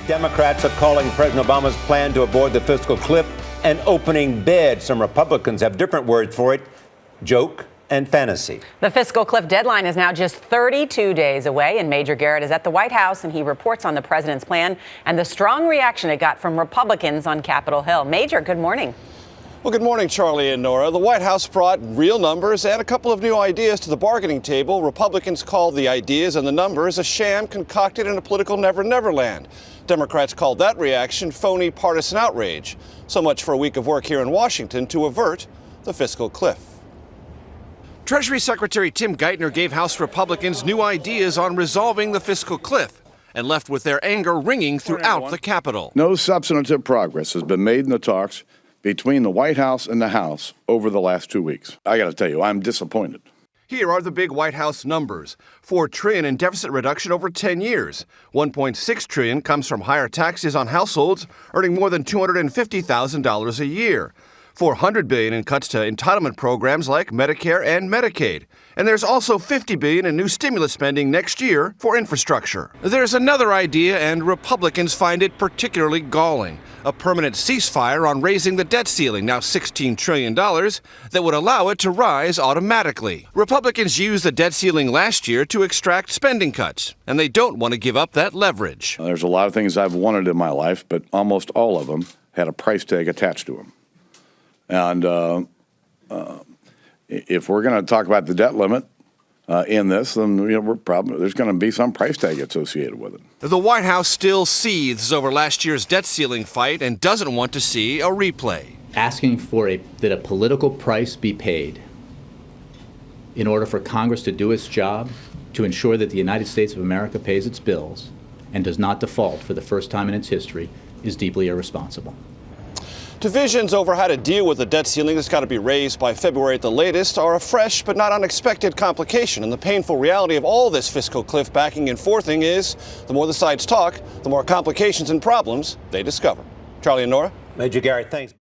Democrats are calling President Obama's plan to avoid the fiscal cliff an opening bid. Some Republicans have different words for it: joke and fantasy. The fiscal cliff deadline is now just 32 days away, and Major Garrett is at the White House, and he reports on the president's plan and the strong reaction it got from Republicans on Capitol Hill. Major, good morning. Well, good morning, Charlie and Nora. The White House brought real numbers and a couple of new ideas to the bargaining table. Republicans called the ideas and the numbers a sham concocted in a political never-never land. Democrats called that reaction phony partisan outrage. So much for a week of work here in Washington to avert the fiscal cliff. Treasury Secretary Tim Geithner gave House Republicans new ideas on resolving the fiscal cliff and left with their anger ringing throughout the Capitol. No substantive progress has been made in the talks between the White House and the House over the last 2 weeks. I got to tell you, I'm disappointed. Here are the big White House numbers. $4 trillion in deficit reduction over 10 years. $1.6 trillion comes from higher taxes on households earning more than $250,000 a year. $400 billion in cuts to entitlement programs like Medicare and Medicaid. And there's also $50 billion in new stimulus spending next year for infrastructure. There's another idea, and Republicans find it particularly galling: a permanent ceasefire on raising the debt ceiling, now $16 trillion, that would allow it to rise automatically. Republicans used the debt ceiling last year to extract spending cuts, and they don't want to give up that leverage. There's a lot of things I've wanted in my life, but almost all of them had a price tag attached to them. And if we're going to talk about the debt limit in this, then there's going to be some price tag associated with it. The White House still seethes over last year's debt ceiling fight and doesn't want to see a replay. Asking for that a political price be paid in order for Congress to do its job to ensure that the United States of America pays its bills and does not default for the first time in its history is deeply irresponsible. Divisions over how to deal with the debt ceiling that's got to be raised by February at the latest are a fresh but not unexpected complication. And the painful reality of all this fiscal cliff backing and forthing is the more the sides talk, the more complications and problems they discover. Charlie and Nora? Major Garrett, thanks.